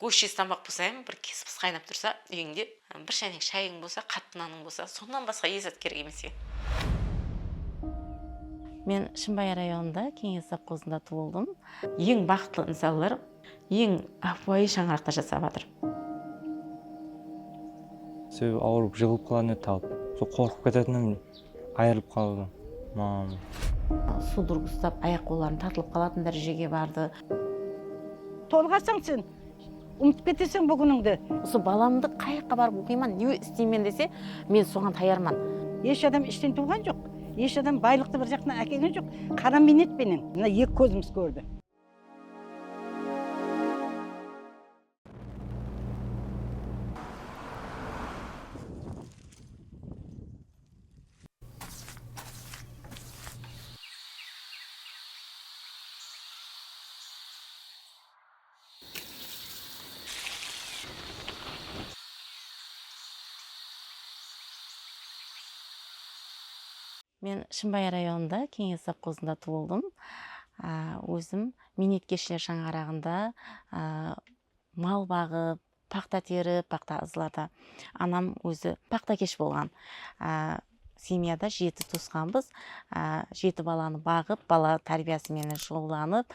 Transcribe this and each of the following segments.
көшесіз тамақ болса ham бір кеспіс қайнап тұрса үйіңде бір шәйнек шайың болса, қатты наның болса, сондан басқа езат керек емес екен. Мен Шымбай районында Кеңес совхозында туылдым. Ең бақытлы инсанлар ең апайы шаңырақта жасап жатыр. Себебі ауырып жығылып қалған еді алып. Сол қорқып кететінім айырылып қалды. Судырғы ұстап, аяқ қоларын тартылып қалатын дәрежеге барды. Толғасаң сен, ұмытып кетесің бүгініңді. Осы баламды қайыққа барып оқиман, не істеймен десе, мен соған таярман. Еш адам іштен туған жоқ. Еш адам байлықты бір жақтан әкелген жоқ. Қара минетпенен. Мына екі көзіміз көрді. Мен Шымбай районында Кеңес совхозында туылдым. Өзім Минеткешілер шаңырағында мал бағып, пақта теріп, пақта ызлата. Анам өзі пақтакеш болған. Семьяда 7 туысқанбыз. 7 баланы бағып, бала тәрбиесімен шұғылданып,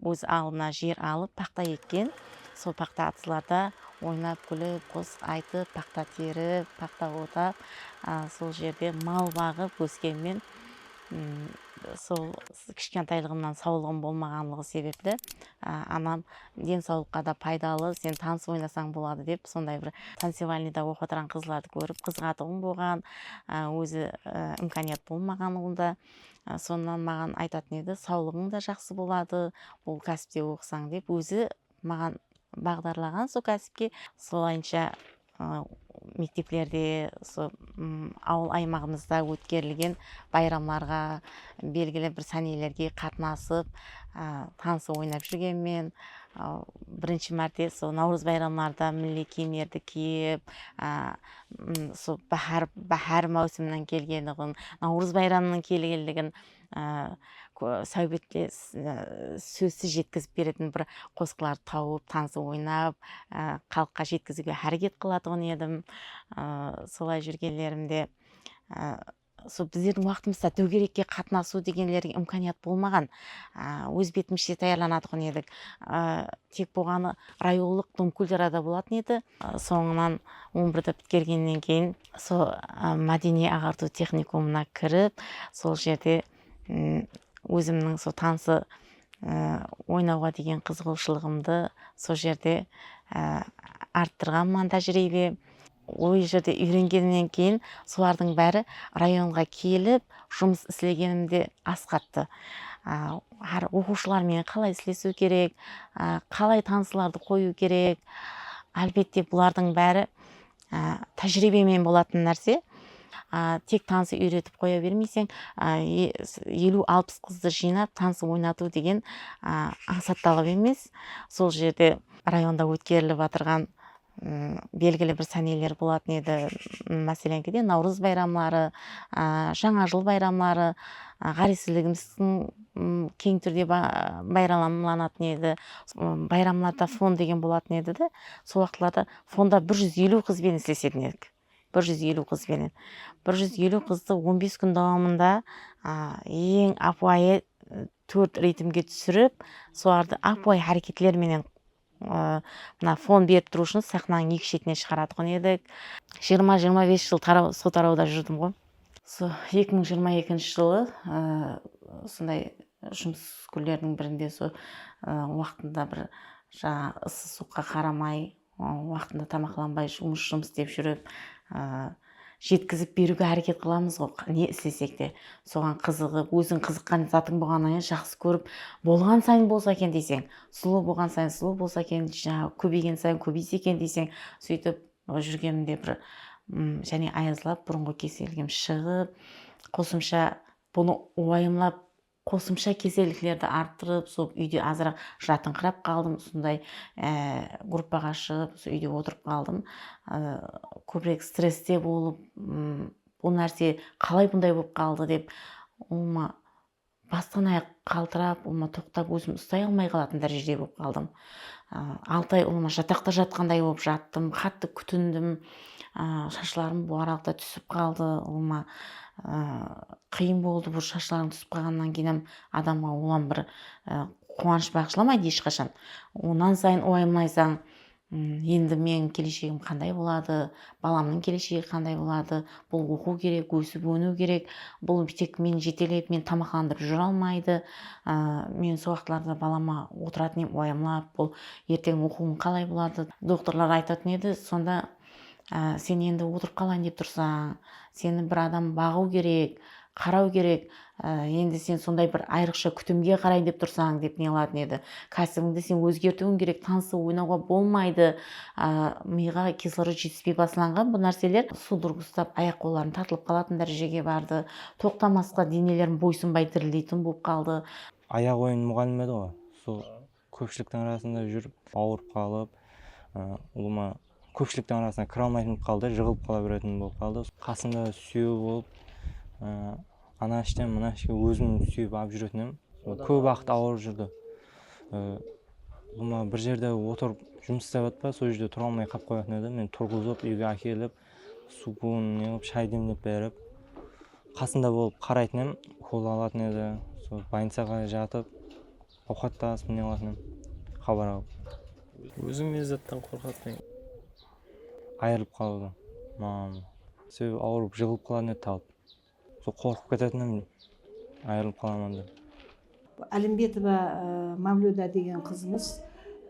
өз алдына жер алып, пақта еккен. Сол пақта атызларда ойнап, күліп, қос айтып, пақта теріп, пақта отап, сол жерде мал бағып өскенмен, сол кішкентайлығымнан саулығым болмағанлығы себепті анам денсаулыққа да пайдалы, сен таныс ойнасаң болады деп, сондай бір танцевальныйда оқып отырған қызларды көріп қызығатығым болған, өзі имканият болмаған онда. Сонан маған айтатын еді, саулығың да жақсы болады, бұл кәсіпте оқысаң деп, өзі маған бағдарлаған сол кәсіпке. Солайынша мектеплерде, ауыл аймағымызда өткерілген байрамларға, белгілі бір сәнелерге қатынасып, танысы ойнап жүргенмен, бірінші мәрте сол наурыз байрамларда милли киімдерді киіп, сол бахар маусымынан келгендігін, наурыз байрамының келгендігін сәубетте сөзсіз жеткізіп беретін бір қосқыларды тауып, танысы ойнап, халыққа жеткізуге әрекет қылатын едім. Солай жүргенлерімде сол біздердің уақытымызда дөңгелекке қатынасу дегенлерге имканият болмаған. Өз бетімізше даярланатын едік. Тек болғаны райолық домкультурада болатын еді. Соңынан 11-ді біткергеннен кейін сол мәдени ағарту техникумына кіріп, сол жерде өзімнің сол танысы ойнауға деген қызығушылығымды сол жерде арттырғанмын тәжірибе. Ой жерде үйренгеннен кейін солардың бәрі районға келіп жұмыс істегенімде асқатты. Оқушылармен қалай істесу керек, қалай танысыларды қою керек. Әлбетте бұлардың бәрі тәжірибемен болатын нәрсе. Тек танысы үйретіп қоя бермейсең, 50-60 қызды жинап танысы ойнату деген аңсатталып емес. Сол жерде районда өткеріліп жатырған белгілі бір сәнелер болатын еді. Мәселенкеде наурыз байрамлары, жаңа жыл байрамлары, ғарисілігіміздің кең түрде байрамланатын еді. Байрамларда фон деген болатын еді де, сол вақытларда фонда 150 қызбен істесетін едік. 150 қызбен. 150 қызды 15 күн давамында ең апуайы 4 ритмге түсіріп, соларды апуай әрекетлерменен фон беріп тұру үшін сахнаның екі шетіне шығаратын едік. 20-25 жыл сол тарауда жүрдім ғой. 2022 жылы сондай жұмыс күндерінің бірінде сол уақытында бір ысы суыққа қарамай, уақытында тамақланбай жұмыс деп жүріп, жеткізіп беруге әрекет қыламыз ғой, не істесек те. Соған қызығып, өзің қызыққан затың болғаннан жақсы көріп, болған сайын болса екен дейсең, сұлу болған сайын сұлу болса екен, көбейген сайын көбейсе екен дейсең, сөйтіп жүргенімде бір және аязлап, бұрынғы кеселігім шығып, қосымша бұны уайымлап, қосымша кеселіктерді арттырып, сол үйде азырақ жатыңқырап қалдым, сондай группаға шығып, сол үйде отырып қалдым. Көбірек стрессте болып, бұл нәрсе қалай бұндай болып қалды деп, ома бастан аяқ қалтырап ұлыма тоқтап өзім ұстай алмай қалатын дәрежеде болып қалдым. 6 ай ұлыма жатақта жатқандай болып жаттым, қатты күтіндім. Шашыларым бұларақта түсіп қалды. Ұлыма қиын болды, бұл шашыларым түсіп қалғаннан кейін адамға оған бір қуаныш бағышламайды ешқашан. Онан сайын уайымдайсаң, енді менің келешегім қандай болады, баламның келешегі қандай болады, бұл оқу керек, өсіп өну керек, бұл тек мен жетелеп, мен тамақlandырып жүре алмайды. Мен сол уақытларда балама отыратын едім, уайымлап, бұл ертең оқуым қалай болады. Докторлар айтатын еді, сонда сен енді отырып қалайын деп тұрсаң, сені бір адам бағу керек, қарау керек, енді сен сондай бір айрықша күтімге қарай деп тұрсаң деп не қылатын еді. Кәсібіңді сен өзгертуің керек, танысып ойнауға болмайды. Миға кислород жетіспей басыланған бұл нәрселер судорога ұстап аяқ қолларын тартылып қалатын дәрежеге барды. Тоқтамасқа денелерім бойсынбай дірілдейтін болып қалды. Аяқ ойын мұғалім еді ғой. Сол көпшіліктің арасында жүріп ауырып қалып, ұлыма көпшіліктің арасына кіре алмайтын қалды, жығылып қала беретін болып қалды. Қасында сүйеу болып, ана іштен мына ішке өзім сүйіп алып жүретінім. Көп уақыт ауырып жүрді. Ұлыма бір жерде отырып жұмыс істеп жатпа, сол жерде тұра алмай қалып қоятын еді. Мен тұрғызып, үйге әкеліп, суын, шай демдеп беріп, қасында болып қарайтын едім, укол алатын еді. Сол больницаға жатып, ауқаттасып не қылатын едім, хабар алып. Өзің не заттан қорқатын? Айырылып қалудан. Себебі ауырып жығылып қалатын еді талып. Сол қорқып кететінім, айырылып қаламын деп. Әлімбетова Мавлюда деген қызымыз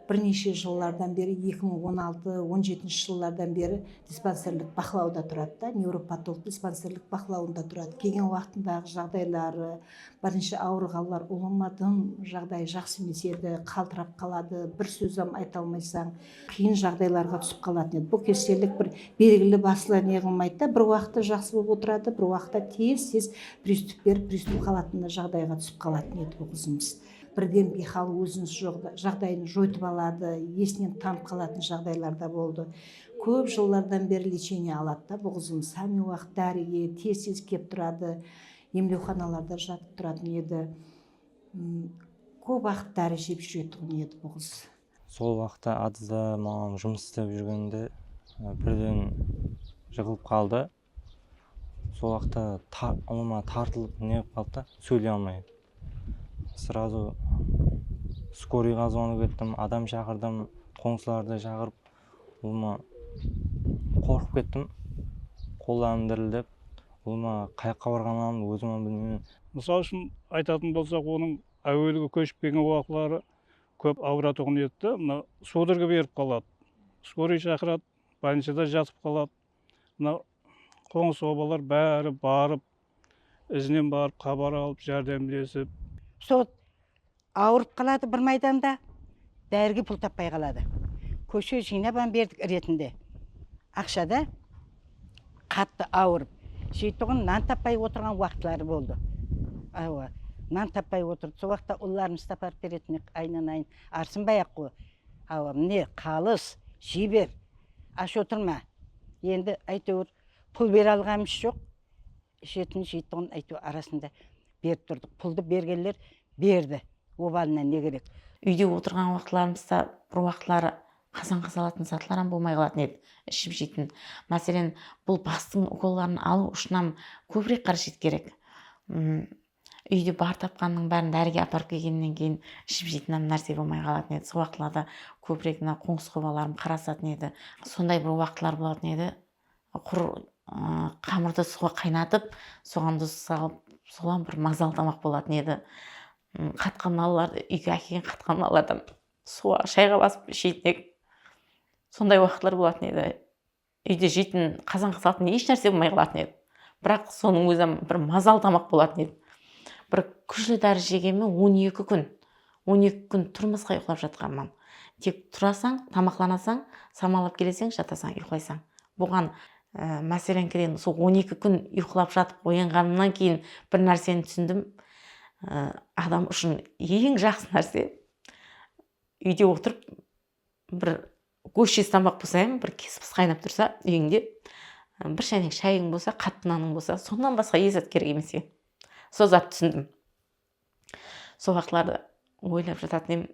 бірнеше жылдардан бері 2016-17 жылдардан бері диспансерлік бақылауда тұрады да, невропатолог диспансерлік бақылауында тұрады. Келген уақытындағы жағдайлары, бірінші ауырғанлар ұлымадым, жағдай жақсы емес еді, қалтырап қалады, бір сөзім айта алмайсаң, қиын жағдайларға түсіп қалатын еді. Бұл кеселік бір белгілі басылар не қылмайды да, бір уақытта жақсы болып отырады, бір уақытта тез приступ беріп, приступ қалатын жағдайға түсіп қалатын еді бұл қызымыз. Бірден бейхал өзінің жағдайын жойтып алады, есінен танып қалатын жағдайларда болды. Көп жылдардан бері лечение алады да бұл қызымыз. Сәме уақыт дәріге тез кеп тұрады, емдеуханаларда жатып тұратын еді. Көп уақыт дәрі жеп жүретін еді бұл қыз. Сол уақытта адызда маған жұмыс істеп жүргенде бірден жығылып қалды. Сол уақытта ұлыма тартылып не қалды да, сөйлей алмай. Сразу скорыйға звонып кеттім, адам шақырдым, қоңсыларды шақырып, ұлыма қорқып кеттім, қолдарым дірілдеп, ұлыма қаяққа барғанын өзім білмеймін. Мысалы үшін айтатын болсақ, оның әуелгі көшіп келген уақытлары көп ауыратуын етті, мына судорога беріп қалады, скорый шақырады, больницада жатып қалады. Мына қоңсы обалар бәрі барып, ізінен барып, хабар алып, жәрдемдесіп. Сол ауырып қалады бір майданда, дәріге пұл таппай қалады. Көше жинабан бердік ретінде. Ақшада қатты ауырып. Жейтұғын нан таппай отырған уақытлары болды. Нан таппай отырды. Сол уақытта ұлларымыз тапарып беретін айнан арсынбай ақ қой. Міне қалыс, жибер, аш отырма. Енді әйтеуір пұл бере алғанымыз жоқ. Ішетін жейтұғын әйтеуір арасында беріп тұрдық. Пұлды бергенлер берді. Обалына не керек. Үйде отырған уақытларымызда бір уақытлары қазан салатын сатыларам болмай қалатын еді, ішіп жейтін. Мәселен, бұл бастың уколларын алу ұшынан көбірек қаражат керек. Үйде бар тапқанның бәрін дәріге апарып келгеннен кейін ішіп жейтін нәрсе болмай қалатын еді. Сол уақытларда көбірек қоңсы қобаларым қарасатын еді. Сондай бір уақытлар болатын еді. Құр қамырды суға қайнатып, соған тұз салып, соған бір мазал тамақ болатын еді. Қатқан малаларды, үйге әкелген қатқан малалардан суға шайға басып жейтін. Сондай уақытлар болатын еді. Үйде жейтін қазанға салатын еш нәрсе болмай қалатын еді. Бірақ соның өзі бір мазал тамақ болатын еді. Бір күшлі дәрі жегенмен 12 күн. 12 күн тұрмысқа ұйықтап жатқанмын. Тек тұрасаң, тамақланасаң, самалап келесең, жатасаң, ұйықтайсаң. Бұған мәселен керен сол 12 күн ұйықтап жатып оянғаннан кейін бір нәрсені түсіндім. Адам үшін ең жақсы нәрсе үйде отырып бір көшшес тамақ болса, бір кеспіс қайнап тұрса үйіңде, бір шәйнек шайың болса, қатты наның болса, сонdan басқа еш зат керек емес екен. Сол зат түсіндім. сол вақытларды ойлап жататын едім.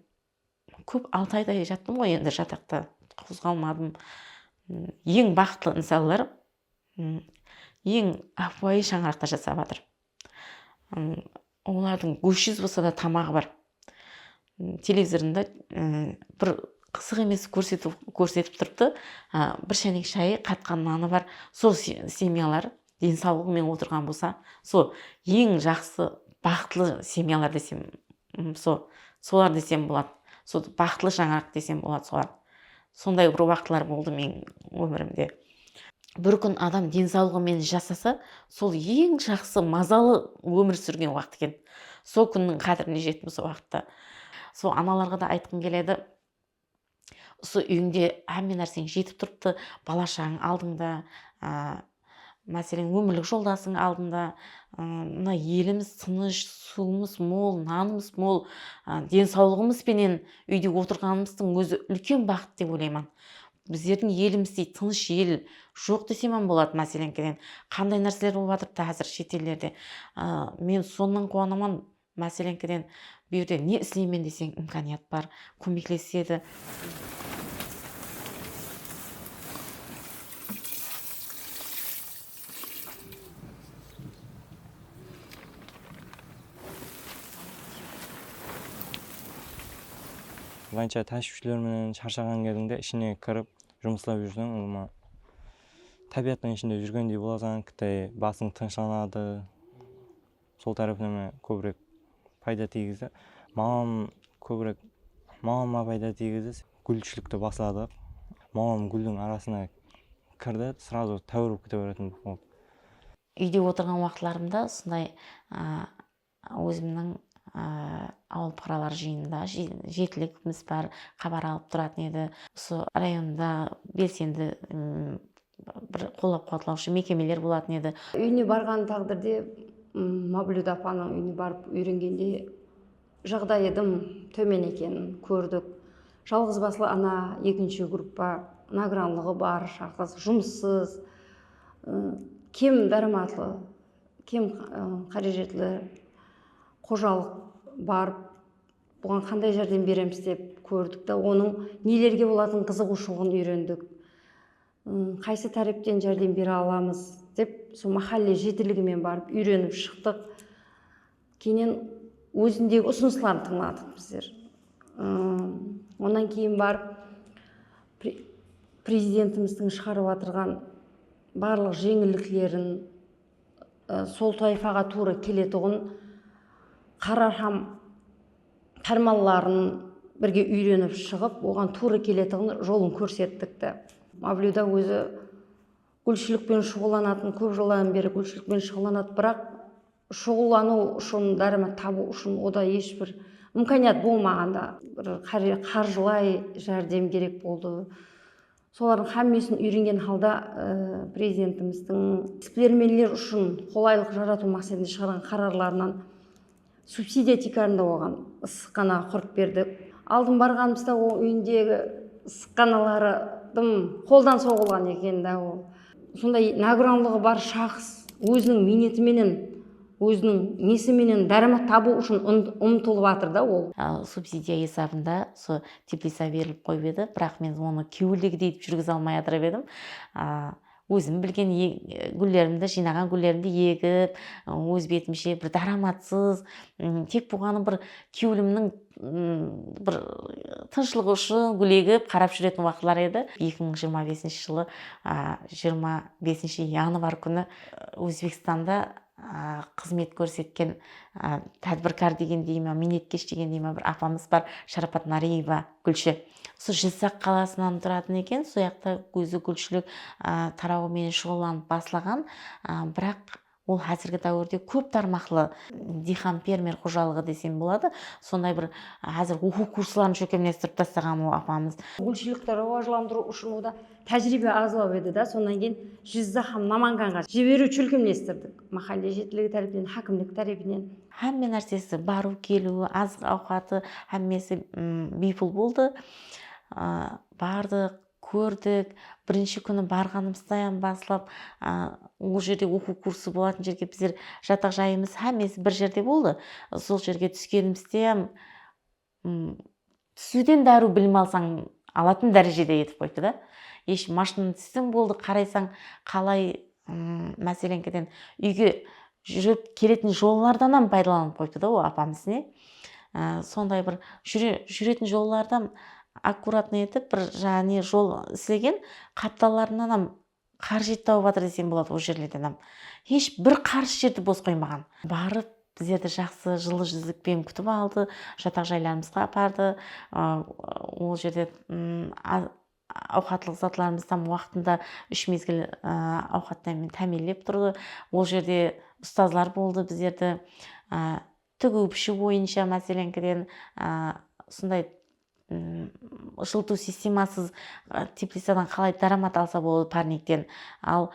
Көп 6 айдай жаттым ғой енді жатақта, қозғалмадым. Ең бақытлы инсалар ең апайы шаңырақта жасап жатыр. Олардың 300 болса да тамағы бар. Телевизорында бір қызық емес көрсетіп тұрыпты. Бір шәйнек шайы, қатқан наны бар. Сол семьялар денсаулығымен отырған болса, сол ең жақсы бақытлы семьялар десем, солар десем болады. Сол бақытлы шаңырақ десем болады солар. Сондай бір уақытлар болды мен өмірімде. Бір күн адам денсаулығымен жасаса, сол ең жақсы мазалы өмір сүрген уақыт екен. Сол күннің қадіріне жеттім сол уақытта. Сол аналарға да айтқым келеді. Сол үйіңде әмме нәрсең жетіп тұрыпты, бала-шағаң алдыңда, мәселен өмірлік жолдасың алдында, мына еліміз тыныш, суымыз мол, нанымыз мол, денсаулығымызбенен үйде отырғанымыздың өзі үлкен бақыт деп ойлаймын. Біздердің еліміздей тыныш ел жоқ десем болады, мәселен қандай нәрселер болып жатыр қазір шетелдерде. Мен сонан қуанамын, мәселен бұл жерде не істеймін десең имканият бар, көмектеседі. Былайынша тәжірибелермен шаршаған кезіңде ішіне кіріп жұмыслап жүрсең, олма табиғаттың ішінде жүргендей боласың, кітай басың тыныштанады. Сол тарапынан көбірек пайда тигізді. Мамама пайда тигізді. Гүлшілікті басладық. Мамам гүлдің арасына кірді, сразу тәуіріп кете беретін болды. Үйде отырған уақытларымда сондай өзімнің ауыл бұқаралар жиынында жетілігіміз бар, хабар алып тұратын еді. Осы районда белсенді бір қолдап қуатлаушы мекемелер болатын еді. Үйіне барған тағдырде Мавлюда апаның үйіне барып үйренгенде жағдайы дым төмен екенін көрдік. Жалғыз басылы ана, екінші группа, награнлығы бар, жұмыссыз, кем дарыматлы, кем қаражетлі қожалық бар. Бұған қандай жәрдем береміз деп көрдік та, оның нелерге болатын қызығушылығын үйрендік. Қайсы тараптан жәрдем бере аламыз деп, сол махалле жетілігімен барып үйреніп шықтық. Кейіннен өзіндегі ұсыныстарын тыңдадық біздер. Онан кейін барып президентіміздің шығарып отырған барлық жеңілдіктерін, сол тайфаға тура келетұғын қарархам тармалларын бірге үйреніп шығып, оған тура келетұғын жолын көрсеттікті. Мавлюда өзі гүлшілікпен шұғыланатын, көп жылдан бері гүлшілікпен шұғыланады, бірақ шұғылану үшін, дәріні табу үшін ода ешбір имканият болмағанда, бір қаржылай жәрдем керек болды. Солардың хаммесін үйренген халда президентіміздің сплермелер үшін қолайлық жарату мақсатында шығарған қарарларынан субсидия тикарында оған ысыққана құрып бердік. Алдын барғанымызда ол үйіндегі ысыққаналардың қолдан соғылған екен да ол. Сондай награнлығы бар шақс өзінің минетіменен, өзінің несіменен дәрімі табу үшін ұмтылып жатыр да ол. Субсидия есабында со теплица беріліп қойып еді, бірақ мен оны кеуілдегі deyip жүргізе алмай жатыр едім. Өзім білген гүлдерімді, жинаған гүлдерімді егіп, өз бетімше бір дараматсыз, тек болғаны бір кеуілімнің бір тыншылығы үшін гүл егіп қарап жүретін уақытлар еді. 2025 жылы 25 январ күні Өзбекстанда қызмет көрсеткен тәдбіркар деген дейма, минеткеш деген дейма бір апамыз бар, Шарапат Нариева гүлші. Сол Жизақ қаласынан тұратын екен, сояқта өзі гүлшілік тарауымен шұғыланып басылаған, бірақ ол қазіргі дәуірде көп тармақлы дихан фермер қожалығы десем болады. Сондай бір қазір оқу курсларын шөкемлестіріп тастаған ол апамыз. Гүлшілікті рауажыландыру үшін ода тәжірибе азлау еді да, сонан кейін Жизақам Наманганға жіберу чөлкемлестірдік. Махалле жетілігі тарапынан, хакімдік тарапынан. Әмме нәрсесі бару келу, азық ауқаты әммесі бейпіл болды. Барды көрдік. Бірінші күні барғанымыздан бастап ол жерде оқу курсы болатын жерге біздер жатақ жайымыз әмесі бір жерде болды. Сол жерге түскенімізде түсуден дәру білім алсаң алатын дәрежеде етіп қойды да. Еш машинаны түссең болды, қарайсаң қалай мәселенкеден үйге жүріп келетін жоллардан пайдаланып қойды да ол апамыз не. Сондай бір жүретін жоллардан аккуратно етіп бір жаңа жол істеген қапталарынан қаржет тауып жатыр десем болады ол жерлерден. Еш бір қарсы жерді бос қоймаған. Барып біздерді жақсы жылы жүзікпен күтіп алды, жатақ жайларымызға апарды. Ол жерде ауқатлық затларымыздан уақытында 3 мезгіл ауқаттан тәмелеп тұрды. Ол жерде ұстазлар болды біздерді. Тігу пішу бойынша мәселенкеден сондай жылыту системасыз теплицадан қалай дарамат алса болады парниктен. Ал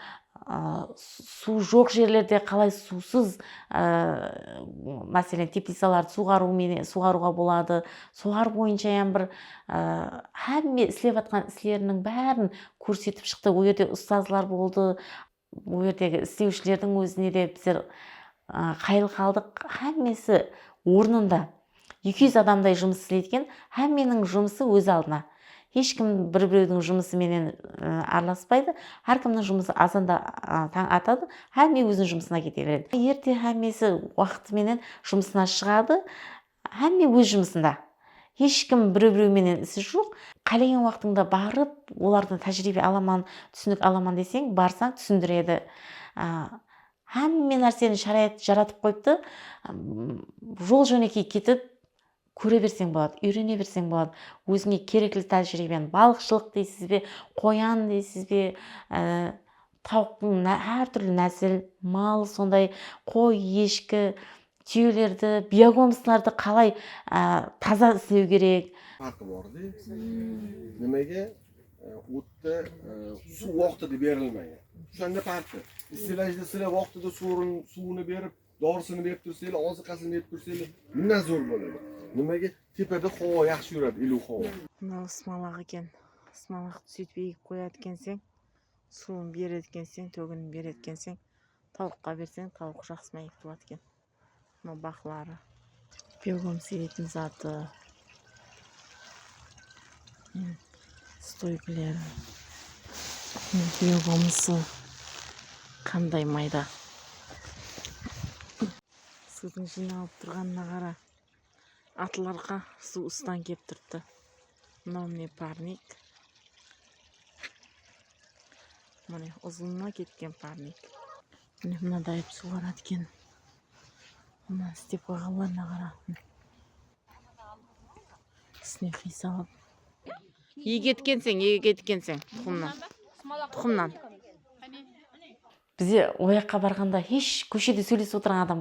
су жоқ жерлерде қалай сусыз мәселен теплицаларды суғаруға болады. Солар бойынша бір әмме істеп жатқан істерінің бәрін көрсетіп шықты. Ол жерде ұстазлар болды. Ол жердегі істеушілердің өзіне де біздер қайыл қалдық. Әммесі орнында 200 адамдай жұмыс істейтін, әмменің жұмысы өз алдына. Ешкім бір-біреудің жұмысы менен араласпайды. Әркімнің жұмысы азанда таң атады, әмме өзінің жұмысына кете береді. Ерте әммесі уақытыменен жұмысына шығады, әмме өз жұмысында. Ешкім бір-біреуменен ісі жоқ. Қалеген уақытыңда барып, олардың тәжірибе аламан, түсінік аламан десең, барсаң түсіндіреді. Әмме нәрсені жаратып қойыпты, жол жөнекей кетіп, көре берсең болады, үйрене берсең болады. Өзіңе керекті тәжірибен балықшылық дейсіз бе, қоян дейсіз бе, тауықтың әртүрлі нәсіл, мал, сондай қой, ешкі, түйелерді, биогомстарды қалай таза істеу керек. Farkı vardı. Nimaga o'tda suv vaqtida berilmagan. Shunda farqi. Istilajda sizlar vaqtida suvini berib, dorisini berib tursanglar, oziqasini berib tursanglar, bundan zo'r bo'ladi. Nimaga tepada havo yaxshi yuradi, iliq havo. Мынау ысмалақ екен. Ысмалақты сөйтіп егіп қояды екенсең, суын береді екенсең, төгінін береді екенсең, тауыққа берсең, тауық жақсы мәйіп болады екен. Мынау бақылары. Биогомс еретін заты. Стойкілері. Биогомсы қандай майда. Судың жиналып тұрғанына қара. Атларға су ұстан кеп тұрды. Мынау міне парник. Міне ұзынына кеткен парник. Міне мынадай су барады екен. Мына істеп қойғанларына қара. Үстіне қи салып. Егеткенсең, тұқымнан. Бізде ояққа барғанда еш көшеде сөйлесіп отырған адам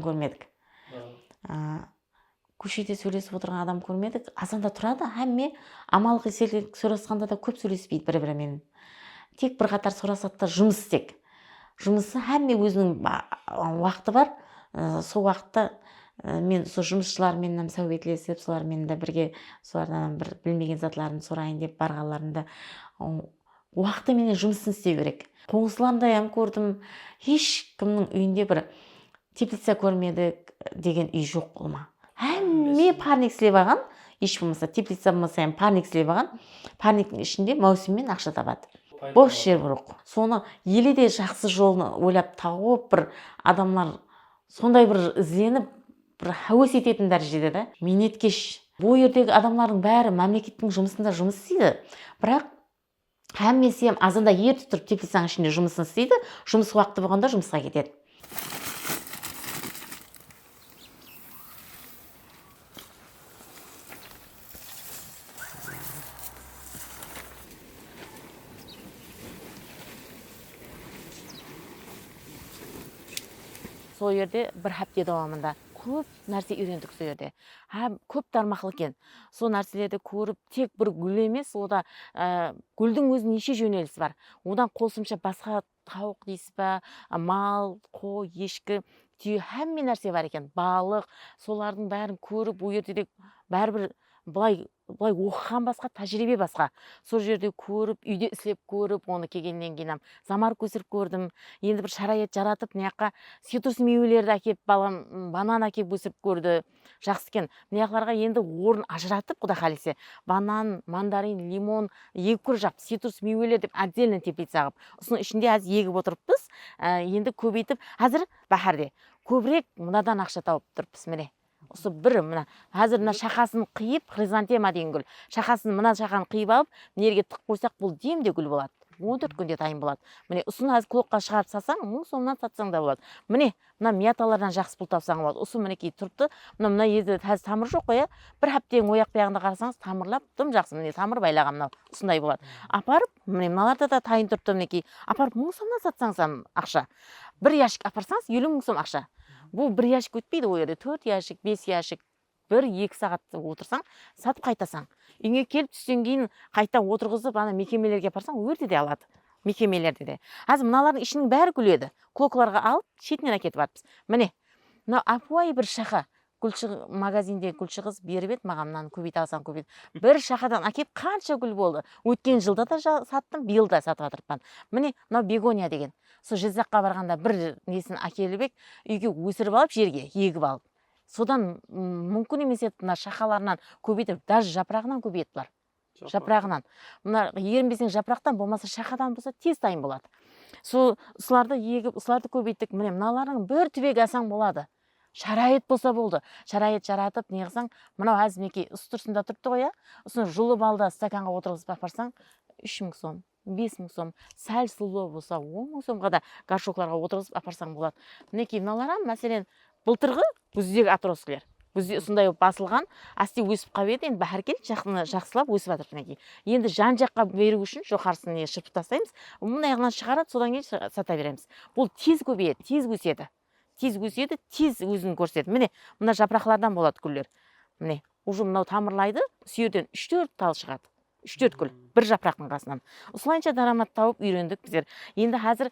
көрмедік. Азанда тұрады, әмме амалық еселік сұрасқанда да көп сөйлеспейді бір-бірімен. Тек бір қатар сұрасады да жұмыс істек. Жұмысы әмме өзінің уақыты бар. Сол уақытта мен сол жұмысшылармен сәубетлесіп, солармен де бірге солардан бір білмеген затларын сұрайын деп барғанларында уақыты менен жұмысын істеу керек. Қоңсыларында көрдім, ешкімнің үйінде бір теплица көрмедік деген үй жоқ қолма. Әмме парник сілеп аған, еш болмаса теплица болмаса парник сілеп аған, парниктің ішінде маусыммен ақша табады. Бос жер жоқ. Соны елі де жақсы жолын ойлап тауып, бір адамлар сондай бір ізденіп, бір әуес ететін дәрежеде да. Минеткеш. Бұл жердегі адамлардың бәрі мемлекеттің жұмысында жұмыс істейді. Бірақ әммесі азанда ерте тұрып теплицаның ішінде жұмысын істейді, жұмыс уақыты болғанда жұмысқа кетеді. Сол жерде бір хапте давамында көп нәрсе үйрендік сол жерде. Көп тармақлы екен. Сол нәрселерді көріп, тек бір гүл емес, ода гүлдің өзінің неше жөнелісі бар. Одан қосымша басқа тауық дейсіз ба, мал, қой, ешкі, түйе, әмме нәрсе бар екен. Балық, солардың бәрін көріп, ол жерде бәрібір былай былай оқыған басқа, тәжірибе басқа. Сол жерде көріп, үйде істеп көріп, оны келгеннен кейін замар көсіріп көрдім. Енді бір шарайет жаратып, мына жаққа цитрус мейвелерді әкеп, балам банан әкеп өсіріп көрді. Жақсы екен. Мына жақларға енді орын ажыратып, құда қаласа, банан, мандарин, лимон егіп көріп, цитрус мейвелер деп отдельно теплица қылып, осының ішінде әзір егіп отырыппыз. Енді көбейтіп, қазір бахарде көбірек мынадан ақша тауып тұрпыз, міне. Осы бір мына қазір мына шақасын қиып, хризантема деген гүл. Шақасын мына шақаны қиып алып, мына жерге тық қойсақ, бұл демде гүл болады. 14 күнде дайын болады. Міне, ұсын әзір клокқа шығарып сатсаң, 1000 сомнан сатсаң да болады. Міне, мына мияталардан жақсы пұл тапсаң болады. Осы мінекей тұрыпты. Мына еді қазір тамыр жоқ қой, бір хаптен ояқ баяғында қарасаңыз, тамырлап тым жақсы. Міне, тамыр байлаған мынау осындай болады. Апарып, міне мыналарда да тайын тұрыпты мінекей. Апарып 1000 сомнан сатсаң ақша. Бір ящик апарсаңыз 50 000 сом ақша. Бұл бір ящик өтпейді, ол жерде 4 ящик, 5 ящик, 1-2 сағат отырсаң, сатып қайтасаң. Үйге келіп түстен кейін қайта отырғызып, ана мекемелерге апарсаң, өрде де алады. Мекемелерде де. Қазір мыналардың ішінің бәрі күледі. Клокларға алып, шетінен әкетіп жатырмыз. Міне, мына апуай бір шақа. Магазинде гүлші қыз беріп еді, маған мынаны көбейте алсаң көбейт. Бір шақадан әкеп қанша гүл болды. Өткен жылда да саттым, биыл да сатып жатырмын. Міне, мынау бегония деген. Сол Жизаққа барғанда бір несін әкеліп ек, үйге өсіріп алып, жерге егіп алып. Содан мүмкін емес еді, мына шақаларынан көбейтіп, даже жапырағынан көбейтіп бар. Жапырағынан. Мына ерінбесең жапырақтан, болмаса шақадан болса тез дайын болады. Соларды егіп, соларды көбейттік. Міне, мыналардың бір түбек асаң болады. Шарайет болса болды. Шарайет жаратып, неғысаң, мынау әзімеке ұстырсында тұрыпты қоя. Ұсын жұлып алда стаканға отырғызып апарсаң, 3000 сом, 5000 сом, сәл сұлу болса 10 000 сомға да горшокларға отырғызып апарсаң болады. Мінекей мыналар мәселен былтырғы бүздегі атроскілер. Бүзде сондай басылған, асти өсіп қабеді, енді бәркел жақсылап өсіп жатыр мінекей. Енді жан жаққа беру үшін жоғарысын шырпып тастаймыз. Мұны аяғынан шығарады, содан кейін сата береміз. Бұл тез көбейеді, тез өседі. Тез өседі, тез өзін көрсетеді. Міне, мына жапырақлардан болады гүлдер. Міне, уже мынау тамырлайды, сүйерден 3-4 тал шығады. 3-4 гүл, бір жапырақтың қасынан. Осылайынша дарамат тауып үйрендік біздер. Енді қазір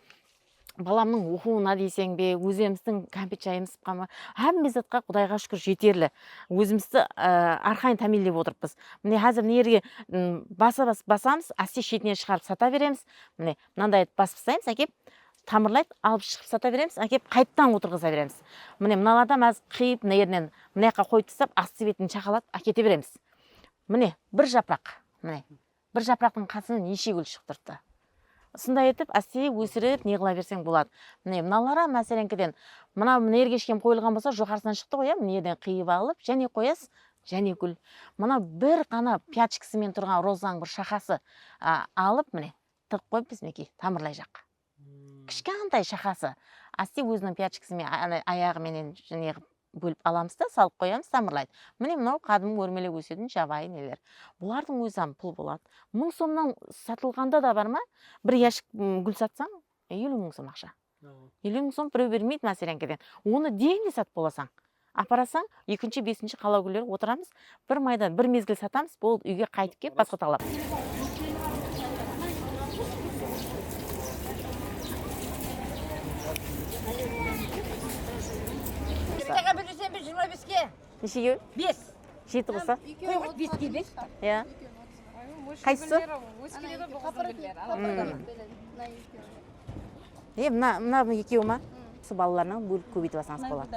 баламның оқуына дейсең бе, өзіміздің кәмпит жайымыз қама, әмбе затқа Құдайға шүкір жетерлі. Өзімізді арқайын тәмелдеп отырыппыз. Міне қазір нерге басамыз, асте шетінен шығарып сата береміз. Міне, мынандай басып тастаймыз, әкеп тамырлайды, алып шығып сата береміз, әкеп қайттан отырғыза береміз. Міне мыналардан аз қиып, мына жерінен мына жаққа қойып тастап, асты бетін шақалап әкете береміз. Міне, бір жапырақ. Міне, бір жапырақтың қасынан неше гүл шығып тұрыпты. Сондай етіп, асти өсіріп, неғыла берсең болады. Міне, мыналара мәселенкеден, мына ергешкем қойылған болса, жоғарысынан шықты қоя, мына қиып алып, және қоясыз, және гүл. Мына бір қана пячкісімен тұрған розаның бір шақасы алып, міне, тырып қойып біз мінекей, тамырлай жақ. Кішкентай шақасы. Асти өзінің пячкісімен аяғыменен бөліп аламыз да, салып қоямыз, тамырлайды. Міне мынау қадым өрмелеп өсетін жабайы нелер. Бұлардың өзі пұл болады. 1000 сомнан сатылғанда да бар ма? Бір ящик гүл сатсаң, 50 000 сом ақша. 50 000 сом біреу бермейді мәселенкеден. Оны дейінде сатып боласаң. Апарасаң, 2-5 қала гүлдер отырамыз, бір майдан бір мезгіл сатамыз, бұл үйге қайтып кеп басқа талап. Біртеға білесен бір 25-ке. Нешеге? 5. Жеті болса? Қойғыш 5-ке 5. Иә. Қайсысы? Мына екеуі ма? Осы балаларынан бөліп көбейтіп алсаңыз болады.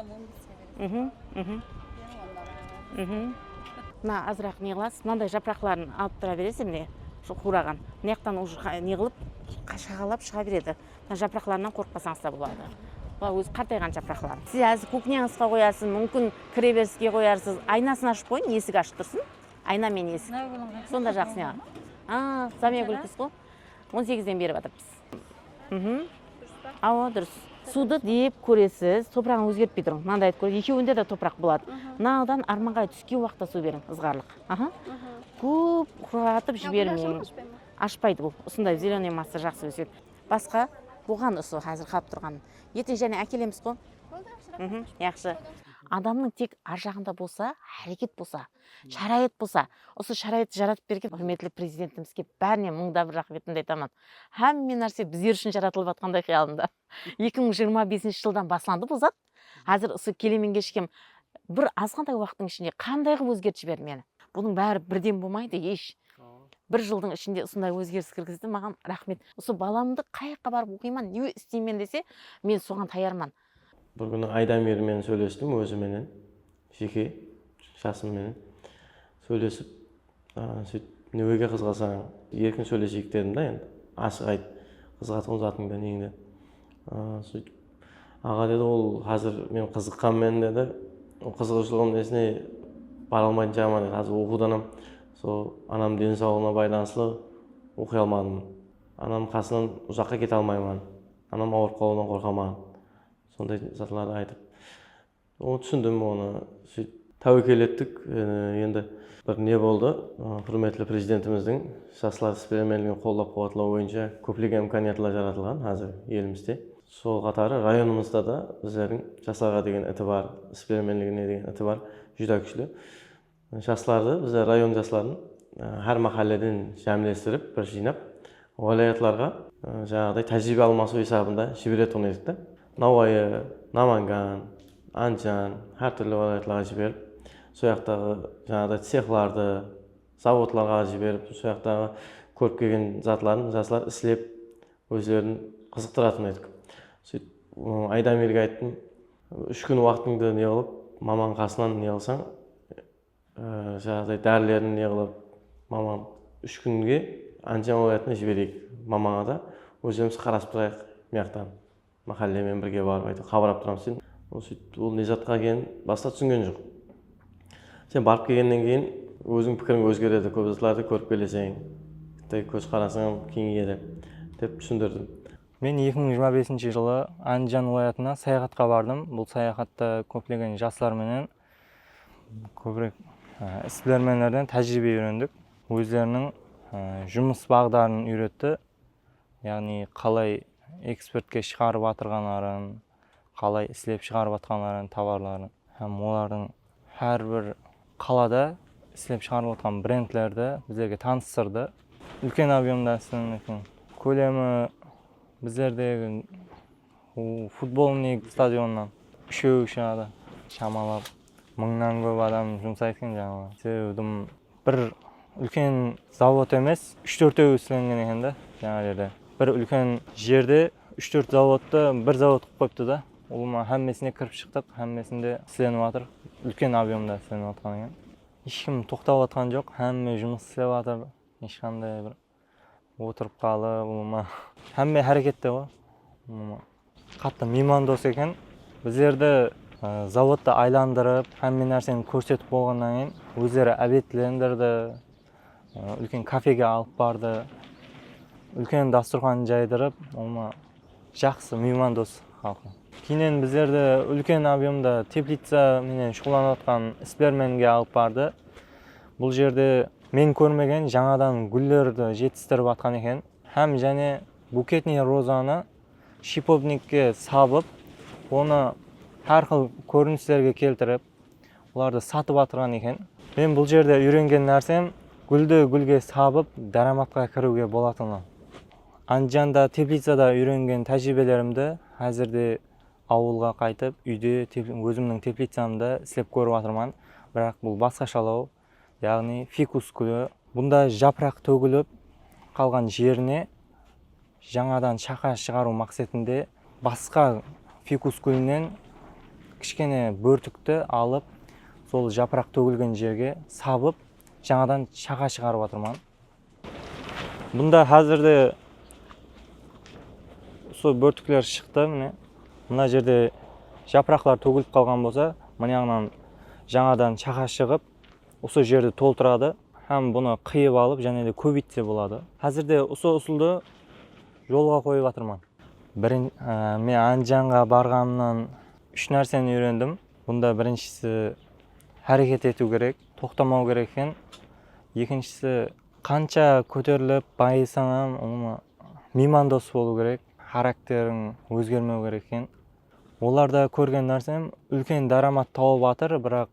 Мына азырақ не қыласыз? Мынандай жапырақларын алып тұра бересіз, міне қураған. Мына жақтан уже не қылып, шағалап шыға береді. Жапырақларынан қорықпасаңыз да болады. Өзі қартайған жапырақлар. Сіз әзір кухняңызға қоясыз, мүмкін кіреберіске қоярсыз. Айнасын ашып қойын, есік ашып тұрсын. Айна мен есік. Сонда жақсы неға. Замия гүлкіз қой. 18-ден беріп атырпыз. Ау, дұрыс. Суды деп көресіз, топырағын өзгертпей тұрың. Мынандай айтып көресіз, екеуінде де топырақ болады. Мынадан арманға түскен уақытта су берің, ызғарлық. Көп құратып жібермейін. Ашпайды бұл. Осындай зеленый масса жақсы өседі. Басқа бұған ұсы қазір қалып тұрған. Ертең және әкелеміз қой. Яқшы. Адамның тек ар жағында болса, әрекет болса, шарайет болса, осы шарайетті жаратып берген құрметті президентімізге бәріне мыңда бір рахметімді айтамын. Әмме нәрсе біздер үшін жаратылып жатқандай қиялымда. 2025 жылдан басланды бұл зат. Қазір осы келемен кешкем бір азғантай уақыттың ішінде қандай қылып өзгертіп жіберді мені. бұның бәрі бірден болмайды еш. Бір жылдың ішінде осындай өзгеріс кіргізді, маған рахмет. Осы баламды қай жаққа барып оқиман, не істеймін десе, мен соған таярман. Бір күні Айдамирмен сөйлестім өзіменен, жеке жасымменен сөйлесіп, сөйтіп, неге қызғасаң, еркін сөйлесейік дедім да енді. Ашық айт, қызғатқан затыңда неңде. Сөйтіп, аға деді, ол қазір мен қызыққанмен деді, қызығушылығым несіне бара алмайтын жағыма деді, қазір оқуданам. Сол анам денсаулығына байланысты оқи алмадым. Анам қасынан ұзаққа кете алмаймын. Анам ауырып қалуынан қорқамын. Сондай затларды айтып. Түсіндім оны. Тәуекел еттік. Енді бір не болды? Құрметті президентіміздің жастар экспериментін қолдап қуатлау бойынша көптеген имканиятlar жаратылған қазір елімізде. Сол қатары районымызда да біздердің жастарға деген ісі бар, экспериментлігіне деген ісі бар, жүдә күчлі. Жастарды, біздер район жастарын әр махалледен жәмлестіріп, бір жинап, уәлаятларға жаңағыдай тәжірибе алмасу есабында жіберетін едік та. Науайы, Наманган, Анжан, әр түрлі уәлаятларға жіберіп, сол жақтағы жаңағыдай цехларды, заводларға жіберіп, сол жақтағы көріп келген затларын жастар істеп, өздерін қызықтыратын едік. Сөйтіп Айдамирге айттым, 3 күн уақытыңды не қылып, маманың қасынан не қылсаң, жаңағыдай дәрілерін не қылып, мамам 3 күнге Анжан уәлаятына жіберейік. Мамаға да өзіміз қарасып тұрайық мияқтан. Махаллемен бірге барып айтып, хабарлап тұрамыз сен. Ол не затқа кейін баста түсінген жоқ. Сен барып келгеннен кейін өзің пікірің өзгереді, көп затларды көріп келесең, көз қарасаң кеңейеді деп түсіндірдім. Мен 2025 жылы Анжан уәлаятына саяхатқа бардым. Бұл саяхатта көптеген жастарменен көбірек эксперименттерден тәжірибе үйрендік. Өздерінің жұмыс бағдарын үйретті. Яғни қалай экспортке шығарып атырғанларын, қалай істеп шығарып атқанларын, товарларын. Олардың әрбір қалада істеп шығарып атқан брендтерді біздерге таныстырды. Үлкен объемда істелінетін көлемі біздердегі футболный стадионнан 3 шығады шамалап. 1000-нан көп адам жұмсайды екен жаңағы. Себебі бір үлкен завод емес, 3-4 істелінген екен да жаңа жерде. Бір үлкен жерде 3-4 заводты бір завод қып қойыпты да. Олма әммесіне кіріп шықтық, әммесінде істеленіп жатыр. Үлкен объемда істеленіп жатқан екен. Ешкім тоқтап жатқан жоқ, әмме жұмыс істеп жатыр. Ешқандай бір отырып қалып, олма әмме әрекетте ғой. Қатты меймандос екен. Біздерді заводты айландырып, әмме нәрсені көрсетіп болғаннан кейін, өздері обедтілендірді, үлкен кафеге алып барды, үлкен дастархан жайдырып, жақсы меймандос халқы. Кейіннен біздерді үлкен объемда теплица менен шұғыланып жатқан экспериментке алып барды. Бұл жерде мен көрмеген жаңадан гүлдерді жетістіріп жатқан екен. Һәм және букетный розаны шиповникке сабып, оны әр қыл көріністерге келтіріп, оларды сатып атырған екен. Мен бұл жерде үйренген нәрсем, гүлді гүлге сабып, дараматқа кіруге болатыны. Анжанда, теплицада үйренген тәжірибелерімді әзірде ауылға қайтып, үйде өзімнің теплицамда істеп көріп атырман. Бірақ бұл басқашалау, яғни фикус гүлі. Бұнда жапырақ төгіліп қалған жеріне жаңадан шақа шығару мақсатында басқа фикус гүлінен кішкене бөртікті алып, сол жапырақ төгілген жерге сабып, жаңадан шақа шығарып атырман. Бұнда қазірде сол бөртіклер шықты, мына жерде жапырақлар төгіліп қалған болса, мынаяғынан жаңадан шақа шығып, осы жерді толтырады, һәм бұны қиып алып, және де көбейтсе болады. Қазірде осы ұсылды жолға қойып атырман. Мен Анжанға барғаннан 3 нәрсені үйрендім. Бұнда біріншісі әрекет ету керек, тоқтамау керек екен. Екіншісі қанша көтеріліп, байысаң, меймандос болу керек, характерің өзгермеу керек екен. Оларда көрген нәрсем үлкен дарамат тауып атыр, бірақ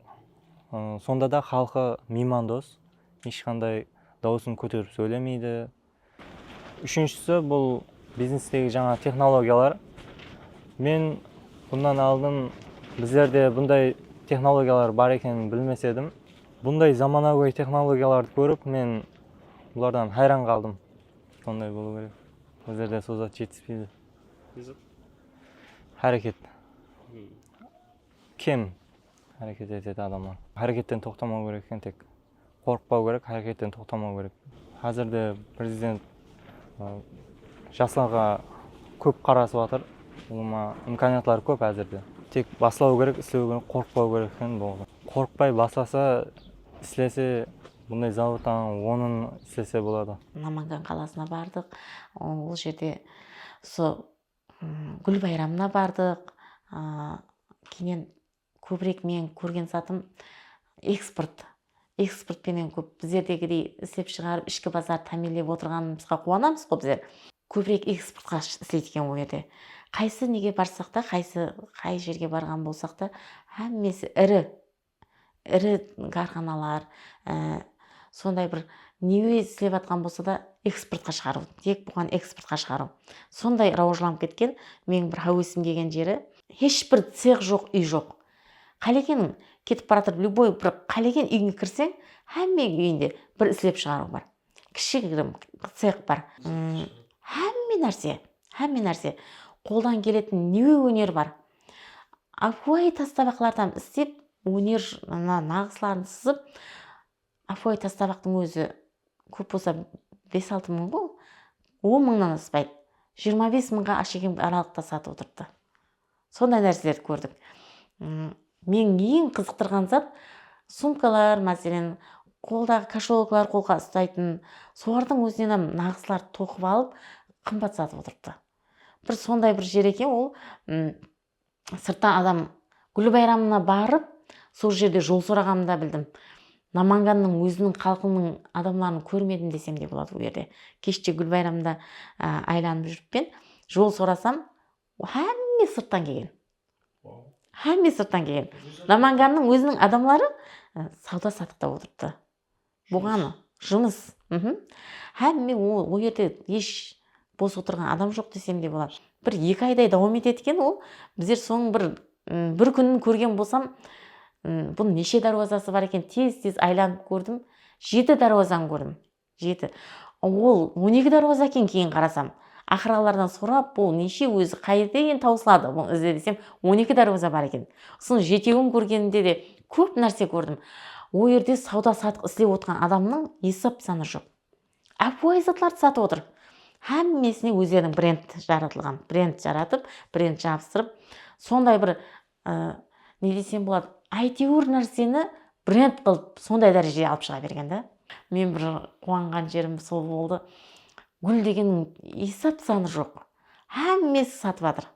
сонда да халқы меймандос, ешқандай дауысын көтеріп сөйлемейді. Үшіншісі бұл бизнестегі жаңа технологиялар. Мен бұндан алдын біздерде бұндай технологиялар бар екенін білмес едім. Бұндай заманауи технологияларды көріп, мен бұлардан хайран қалдым. Сондай болу керек. Бұл жерде сол зат жетіспейді. Харекет. Кем харекет етеді адамдар. Харекеттен тоқтамау керек екен, тек қорықпау керек, харекеттен тоқтамау керек. Қазірде президент жастарға көп қарасып жатыр. Имканиятлар көп әзірде. Тек баслау керек, істеу керек, қорықпау керек екен болды. Қорықпай басласа, істесе, бұндай заводтан оның істесе болады. Наманган қаласына бардық. Ол жерде гүл байрамына бардық. Кейінен көбірек мен көрген затым экспорт. Экспортпенен көп біздердегідей істеп шығарып, ішкі базар тәмелеп отырғанымызға қуанамыз ғой біздер. Көбірек экспортқа істейді екен ол жерде. Қайсы неге барсақ та, қай жерге барған болсақ та, әммесі ірі карханалар, сондай бір не істеп жатқан болса да экспортқа шығару, тек бұған экспортқа шығару. Сондай рауажланып кеткен, менің бір хәуесім келген жері, ешбір цех жоқ, үй жоқ. Қалекенің кетіп баратыр, любой бір қалеген үйіне кірсең, әмме үйінде бір істеп шығару бар. Кішігірім цех бар. Әмме нәрсе. Қолдан келетін не өнер бар. Афуай тастабақлардан істеп, өнер нағысларын сызып, Афуай тастабақтың өзі көп болса 5-6 мың ғой, 10 мыңнан аспайды. 25 мыңға ашекем аралықта сатып отырды. Сондай нәрселерді көрдік. Мен ең қызықтырған зат сумкалар, мәселен, қолдағы кошелоклар қолға ұстайтын, солардың өзінен нағыслар тоқып алып, қымбат сатып отырды. Бір сондай бір жер екен, ол сырттан адам гүл байрамына барып, сол жерде жол сұрағанымда білдім. Наманганның өзінің халқының адамларын көрмедім десем де болады ол жерде. Кеште гүл байрамында айланып жүріппен, жол сұрасам, әмме сырттан келген. Наманганның өзінің адамлары сауда сатықта отырды. Бұғаны, жұмыс. Әмме ол жерде еш бос отырған адам жоқ десем де болады. Бір 2 айдай дауам етеді екен ол. Біздер соның бір күнін көрген болсам, бұның неше даруазасы бар екен, тез айланып көрдім. 7 даруазаны көрдім. 7. Ол 12 даруаза екен, кейін қарасам. Ақыралардан сұрап, бұл неше өзі қайдан таусылады, бұл ізде десем, 12 даруаза бар екен. Соның 7-уін көргенде де көп нәрсе көрдім. Ол жерде сауда сатық істеп отырған адамның есап саны жоқ. Афуай затларды сатып отыр. Әммесіне өздерінің бренд жаратылған. Бренд жаратып, бренд жабыстырып, сондай бір, не десем болады, әйтеуір нәрсені бренд қылып, сондай дәрежеге алып шыға берген да. Мен бір қуанған жерім сол болды. Гүл дегеннің есап саны жоқ. Әммесі сатып жатыр.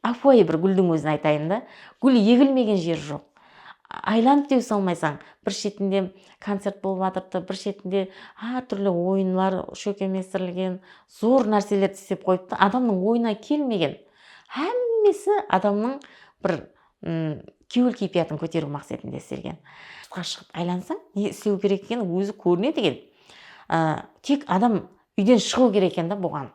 Афуай бір гүлдің өзін айтайын да. Гүл егілмеген жер жоқ. Айланып деу салмайсаң, бір шетінде концерт болып жатырды, бір шетінде түрлі ойынлар шөкеместірілген, зор нәрселер істеп қойыпты, адамның ойына келмеген. Әммесі адамның бір кеуіл кейпиятын көтеру мақсатында істелген. Сыртқа шығып айлансаң, не істеу керек екені өзі көрінеді екен. Тек адам үйден шығу керек екен да бұған.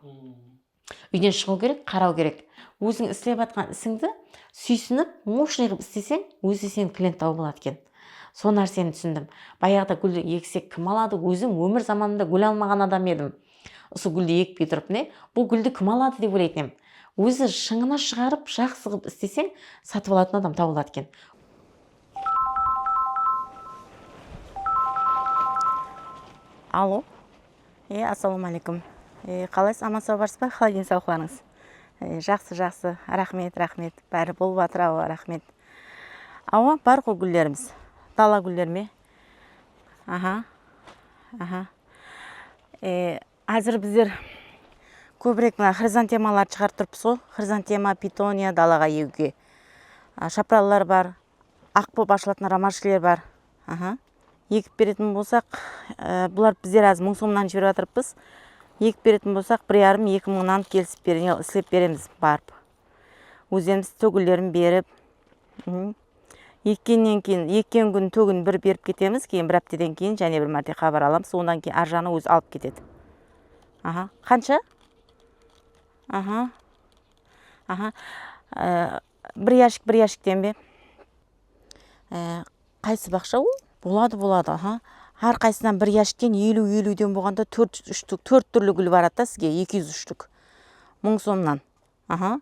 Үйден шығу керек, қарау керек. Өзің істеп жатқан ісіңді сүйсініп, мощный қылып істесең, өзі сен клиент тауып болады екен. Сол нәрсені түсіндім. Баяғыда гүлді ексек кім алады? Өзім өмір заманында гүл алмаған адам едім. Осы гүлді екпей тұрып, бұл гүлді кім алады деп ойлайтын едім. Өзі шыңына шығарып, жақсы қылып істесең, сатып алатын адам табылады екен. Алло. Ассалаумағалейкум. Қалайсыз, аман сау барсыз ба? Қалай денсаулықтарыңыз? Жақсы, рахмет, бәрі болып жатыр, рахмет. Бар ғой гүлдеріміз, дала гүлдер ме? Әзір біздер көбірек хризантемалар шығарып тұрпыз ғой. Хризантема, питония далаға егуге. Шапралылар бар, ақ боп ашылатын ромашкілер бар. Егіп беретін болсақ, бұлар біздер аз 1000 сомнан жіберіп жатырпыз. Егіп беретін болсақ, 1,5-2 мыңнан келісіп істеп береміз барып. Өзіміз төгілерін беріп, еккен күн төгін бір беріп кетеміз, кейін бір аптадан кейін және бір мәрте хабар аламыз, ондан кейін аржаны өз алып кетеді. Қанша? Бір яшіктен бе? Қайсы бақша ол? Болады, аха. Har qayсынан бір яшіктен 50-50-ден болғанда 4 түрлі гүл барады да сізге 200 штук. 1000 сомнан. Аха.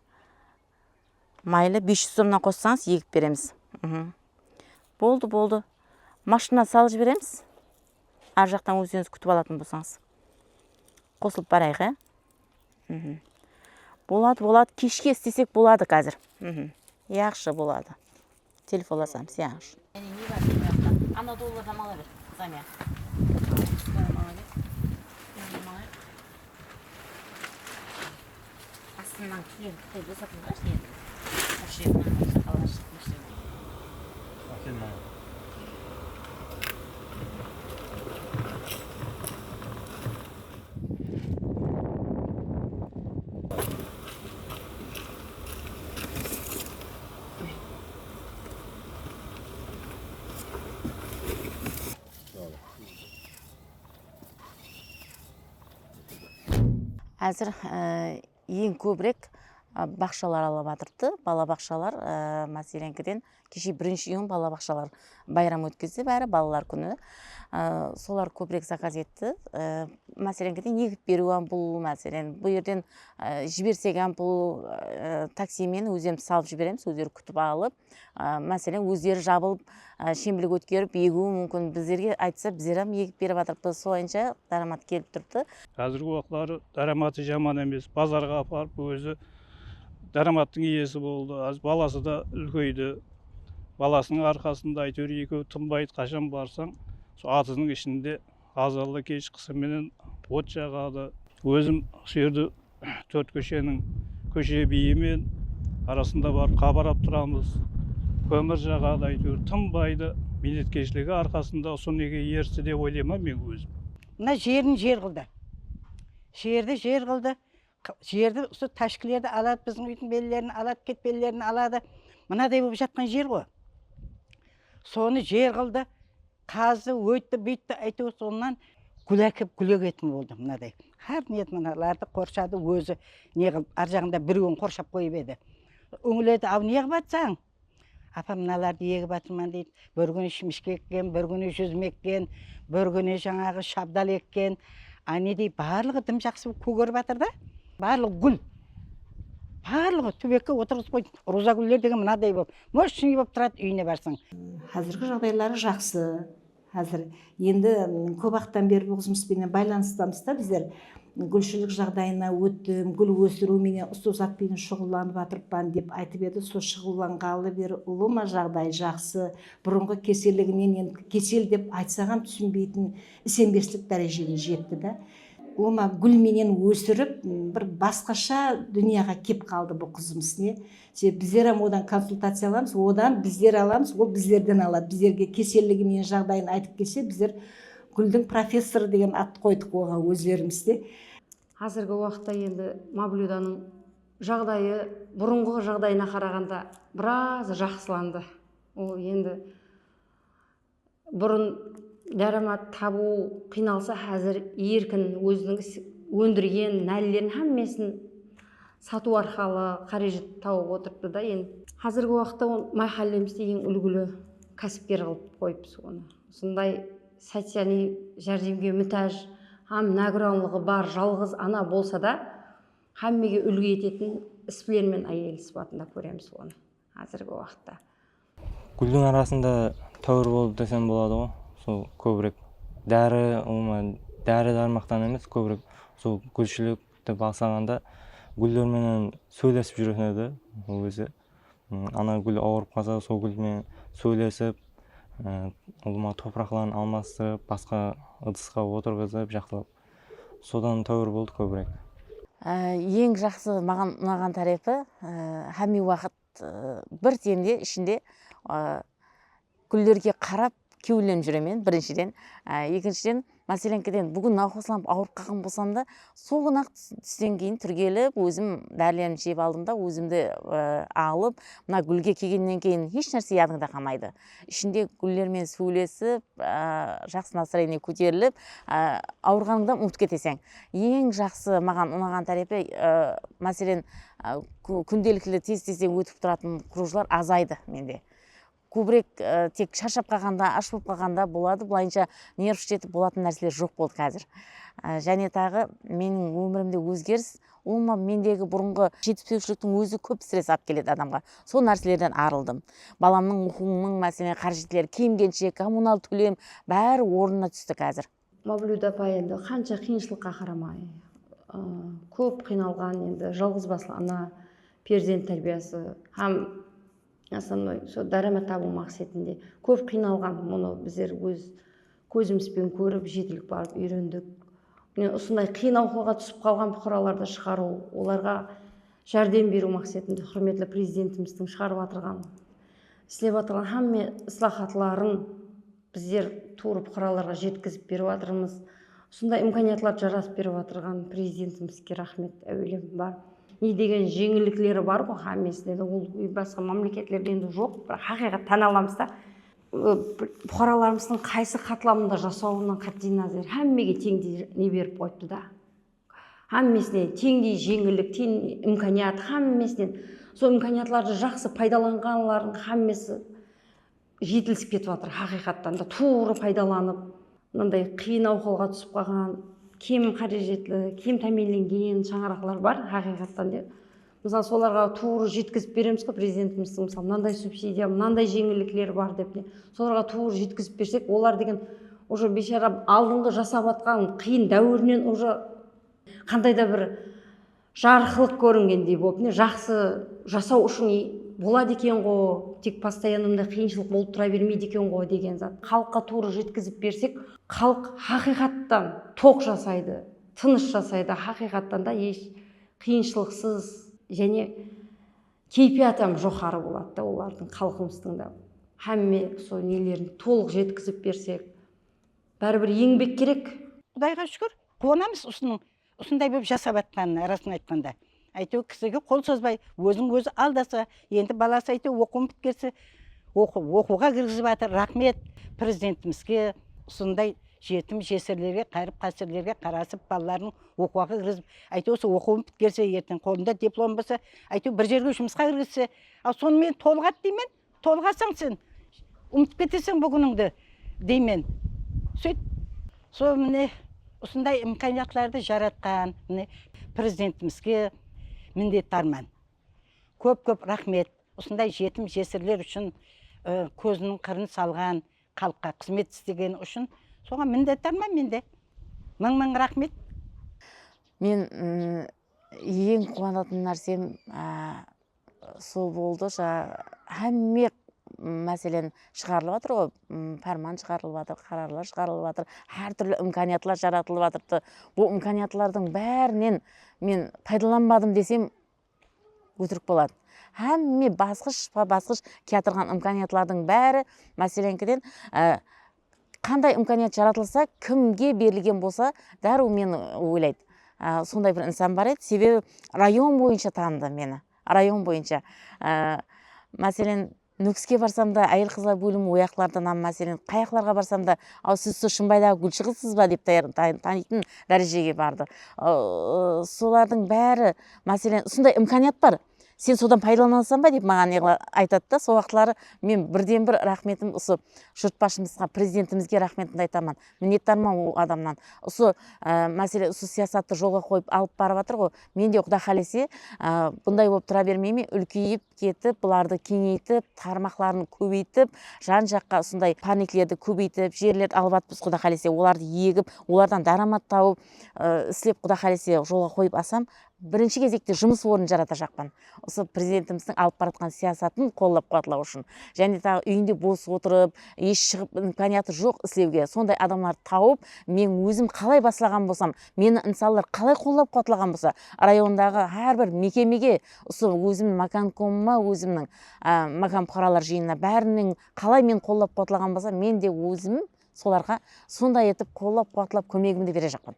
Майлы 500 сомнан қоссаңыз егіп береміз. Болды. Машина салып жібереміз. Ар жақтан өзіңіз күтіп алатын болсаңыз. Қосылып барайық, ә? Болады. Кешке істесек болады қазір. Яқшы болады. Телефонласамыз, яқшы. Ана доллардан ала бер, Замия. Астынан кейін қытай босатын қашты енді. Осы жерден сақалар шықпашты. Әзір ең көбірек бақшалар алып жатырды. Бала бақшалар мәселенкіден кеше бірінші үйін бала бақшалар байрам өткізді бәрі балалар күні. Солар көбірек заказ етті. Мәселенкіден егіп беру бұл мәселен. Бұл жерден жіберсек бұл таксимен өзіміз салып жібереміз, өздері күтіп алып. Мәселен өздері жабылып шембілік өткеріп егу мүмкін біздерге айтса біздер егіп беріп жатырмыз. Солайынша дарамат келіп тұрды. Қазіргі уақытлары дараматы жаман емес. Базарға апарып өзі дараматтың иесі болды. Баласы да үлкейді. Баласының арқасында әйтеуір екеуі тынбайды, қашан барсаң, атының ішінде азалы кеш қысыменен от жағады. Өзім жерді 4 көшенің көше биімен арасында барып қабарап тұрамыз. Көмір жағады, әйтеуір тынбайды. Минеткешілігі арқасында сонеге ерсі деп ойлаймын мен өзім. Мына жерін жер қылды. Жерді жер қылды. Жерді ташкілерді алады, біздің үйдің белелерін алады, кетпелерін алады. Мынадай болып жатқан жер ғой. Соны жер қылды, қазы, өйтті, бүйтті, әйтеуір сонынан гүл әкеп гүл егетін болды мынадай. Har ниет мыналарды қоршады өзі не қылып, ар жағында біреуін қоршап қойып еді. Өңіледі, ау не қылып атсаң? Апам мыналарды егіп атырман дейді. Бір күні шімішке еккен, бір күні жүзім еккен, бір күні жаңағы шабдал еккен. Не дей, барлығы дым жақсы көгеріп атыр да. Барлығы гүл. Барлығы түбекке отырғызып қойды. Роза гүлдер деген мынадай болып. Мощный болып тұрады үйіне барсаң. Қазіргі жағдайлары жақсы. Қазір енді көп уақыттан бері бұл жұмыспен байланыстамыз да біздер. Гүлшілік жағдайына өттім, гүл өсіруменен ұсту затпен шұғылданып жатырмын деп айтып еді. Сол шұғылданғалы бері ұлыма жағдай жақсы. Бұрынғы кеселігінен енді кесел деп айтсаған түсінбейтін сенбестік дәрежеге жетті да. Ома гүлменен өсіріп, бір басқаша дүнияға кеп қалды бұл қызымыз не. Біздер одан консультация аламыз, одан біздер аламыз, ол біздерден алады. Біздерге кеселігі мен жағдайын айтып келсе, біздер гүлдің профессоры деген ат қойдық оған өздерімізде. Қазіргі уақытта енді Мавлюданың жағдайы бұрынғы жағдайына қарағанда біраз жақсыланды. Ол енді бұрын дарамат табу қиналса, қазір еркін өзінің өндірген нәлілерін әммесін сату арқалы қаражат тауып отырды да. Енді қазіргі уақытта майхаллемізде ең үлгілі кәсіпкер қылып қойыппыз оны. Сондай социальный жәрдемге мүтәж, һәм нәгіранлығы бар жалғыз ана болса да, әммеге үлгі ететін іспілермен әйел сипатында көреміз оны қазіргі уақытта. Гүлдің арасында тәуір болды десем болады ғой. Сол көбірек дәрі дармақтан емес, көбірек сол гүлшілікті басағанда гүлдермен сөйлесіп жүретін еді өзі. Ана гүл ауырып қалса, сол гүлмен сөйлесіп, топырақларын алмастырып, басқа ыдысқа отырғызып, жақсылап. Содан тәуір болды көбірек. Ең жақсы маған ұнаған тарапы, әмме уақыт бір темде ішінде гүлдерге қарап кеуілен жүремен біріншіден. Екіншіден, мәселенкеден бүгін науқасланып ауырып қалған болсам да, сол күні түстен кейін түргеліп, өзім дәрілерімді жеп алдым да, өзімді алып, мына гүлге келгеннен кейін еш нәрсе ядыңда қалмайды. Ішінде гүлдермен сөйлесіп, жақсы настроение көтеріліп, ауырғаныңда ұмытып кетесің. Ең жақсы маған ұнаған тарапы, мәселен, күнделікті тез-тезден өтіп тұратын кружлар азайды менде. көбірек тек шаршап қалғанда, аш болып қалғанда болады, былайынша нерв жетіп болатын нәрселер жоқ болды қазір. Және тағы менің өмірімде өзгеріс, ол мендегі бұрынғы жетіспеушіліктің өзі көп стресс алып келеді адамға. Сол нәрселерден арылдым. Баламның оқуының мәселен қаржеттері, киім-кешек, коммунал төлем бәрі орнына түсті қазір. Мавлюд апай енді қанша қиыншылыққа қарамай, көп қиналған, енді жалғызбасты ана, перзент тәрбиесі, һәм основной сол дәрәмет табу мақсатында көп қиналған. Мұны біздер өз көзімізбен көріп, жетілік барып үйрендік. Осындай қиын оқиғаға түсіп қалған бұқараларды шығару, оларға жәрдем беру мақсатында құрметті президентіміздің шығарып отырған, істеп отырған һәмме ислахатларын біздер тура бұқараларға жеткізіп беріп жатырмыз. Осындай имканиятлар жаратып беріп отырған президентімізге рахмет әуелем бар. Не деген жеңілдіктері бар ғой һәммесінде, ол басқа мемлекеттерде енді жоқ, бірақ хақиқат тана аламыз да. Бұқараларымыздың қайсы қатламында жасауынан қатты назар һәммеге теңдей не беріп қойыпты да. Һәммесіне теңдей жеңілдік, тең имканият, һәммесінен сол имканиятларды жақсы пайдаланғанлардың һәммесі жетілісіп кетіп жатыр хақиқаттан да. Тура пайдаланып, мынандай қиын оқиғаға түсіп қалған, кем қаражетлі, кем тәмеленген шаңырақлар бар хақиқаттан де. Мысалы соларға тура жеткізіп береміз ғой президентіміздің, мысалы мынандай субсидия, мынандай жеңілдіктер бар деп. Соларға тура жеткізіп берсек, олар деген уже бейшара алдыңғы жасап жатқан қиын дәуірінен уже қандай да бір жарқылық көрінгендей болып, жақсы жасау үшін болады екен ғой, тек постоянно қиыншылық болып тұра бермейді екен ғой деген зат. Халыққа тура жеткізіп берсек, халық хақиқаттан тоқ жасайды, тыныш жасайды, хақиқаттан да еш қиыншылықсыз және кейпиятам жоғары болады да олардың, халқымыздың да. Һәмме сол нелерін толық жеткізіп берсек, бәрібір еңбек керек. Құдайға шүкір, қуанамыз осындай болып жасап жатқанына, расын айтқанда. Әйтеу кісіге қол созбай, өзі алдаса, енді баласы әйтеу оқуын біткерсе, оқуға кіргізіп жатыр. Рахмет президентімізге, осындай жетім жесірлерге, қайырып қасірлерге қарасып, балаларын оқуға кіргізіп, әйтеу осы оқуын біткерсе, ертең қолында диплом болса, әйтеу бір жерге жұмысқа кіргізсе, ал сонымен толғат деймен, толғасаң сен, ұмытып кетесің бүгініңді деймен. Сөйт, сол міне осындай имканиятларды жаратқан президентімізге міндеттарман. Көп рахмет. Осындай жетім жесірлер үшін көзінің қырын салған, халыққа қызмет істеген үшін соған міндеттарман менде. Мың рахмет. Мен ең қуанатын нәрсем сол болды. Һәмме мәселен шығарылып жатыр ғой, фарман шығарылып жатыр, қарарлар шығарылып жатыр, әртүрлі имканиятлар жаратылып жатыр. Бұл имканиятлардың бәрінен мен пайдаланбадым десем өтірік болады. Һәмме басқыш кетірген имканиятлардың бәрі мәселенкіден қандай имканият жаратылса, кімге берілген болса, дәру мені ойлайды. Сондай бір инсан бар еді, себебі район бойынша таныды мені. Район бойынша. Мәселен, Нүкіске барсам да, әйел қызлар бөлімі ояқлардан мәселен, қаяқларға барсам да, сіз Шымбайдағы Гүлшығызсыз ба деп танитын дәрежеге барды. Солардың бәрі, мәселен, сондай имканият бар. Сен содан пайдаланасың ба деп маған айтады да, сол вақытлары мен бірден бір рахметім осы жұртбашымызға, президентімізге рахметімді айтамын. Мінеттарман ол адамнан. Осы мәселе осы саясатты жолға қойып алып барып жатыр ғой. Мен де Құда қалесе бұндай болып тұра бермейме, үлкейіп кетіп, бұларды кеңейтіп, тармақларын көбейтіп, жан жаққа сондай паниклерді көбейтіп, жерлерді алып жатырмыз Құда қалесе, оларды егіп, олардан дарамат тауып, істеп Құда қалесе жолға қойып асам, бірінші кезекте жұмыс орнын жарата жақпан. Осы президентіміздің алып баратқан саясатын қолдап қуатлау үшін. Және тағы үйінде бос отырып, еш шығып имканияты жоқ істеуге, сондай адамдар тауып, мен өзім қалай басылаған болсам, мені инсанлар қалай қолдап қуатлаған болса, райондағы әрбір мекемеге, осы өзімнің маканкомыма, өзімнің макан бұқаралар жиынына бәрінің қалай мен қолдап қуатлаған болса, мен де өзім соларға сондай етіп қолдап қуатлап көмегімді бере жақпан.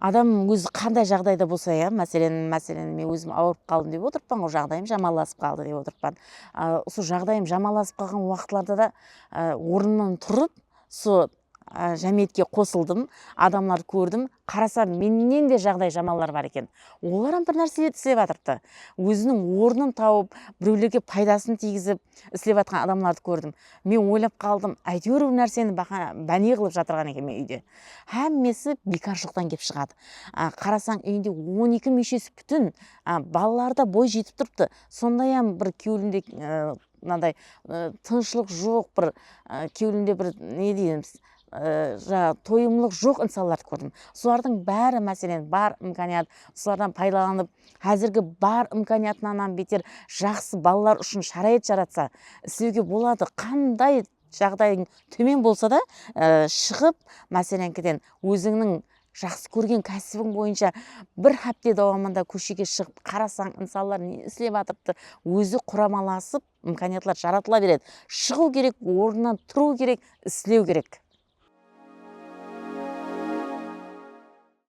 Адам өзі қандай жағдайда болса, мәселен мен өзім ауырып қалдым деп отырпан, ол жағдайым жамаласып қалды деп отырпан. Сол жағдайым жамаласып қалған уақытларда да орнынан тұрып, сол жәмиетке қосылдым, адамларды көрдім, қарасам менен де жағдай жаманлар бар екен. Олар бір нәрсе істеп жатырды. Өзінің орнын тауып, біреулерге пайдасын тигізіп істеп жатқан адамларды көрдім. Мен ойлап қалдым, әйтеуір бір нәрсені бәне қылып жатырған екен мен үйде. Әммесі бекаршылықтан келіп шығады. Қарасаң үйінде 12 мүшесі бүтін, балаларда бой жетіп тұрыпты. Сондайам бір кеуілінде мынандай тыныштық жоқ, бір кеуілінде бір не дейміз, тойымлық жоқ инсанларды көрдім. Солардың бәрі мәселен бар имканият, солардан пайдаланып, қазіргі бар имканиятынан бетер жақсы балалар үшін шарайет жаратса, істеуге болады. Қандай жағдайың төмен болса да, шығып, мәселенкіден өзіңнің жақсы көрген кәсібің бойынша бір хапте давамында көшеге шығып қарасаң, инсанлар не істеп жатырды, өзі құрамаласып, имканиятлар жаратыла береді. Шығу керек, орнынан тұру керек, істеу керек.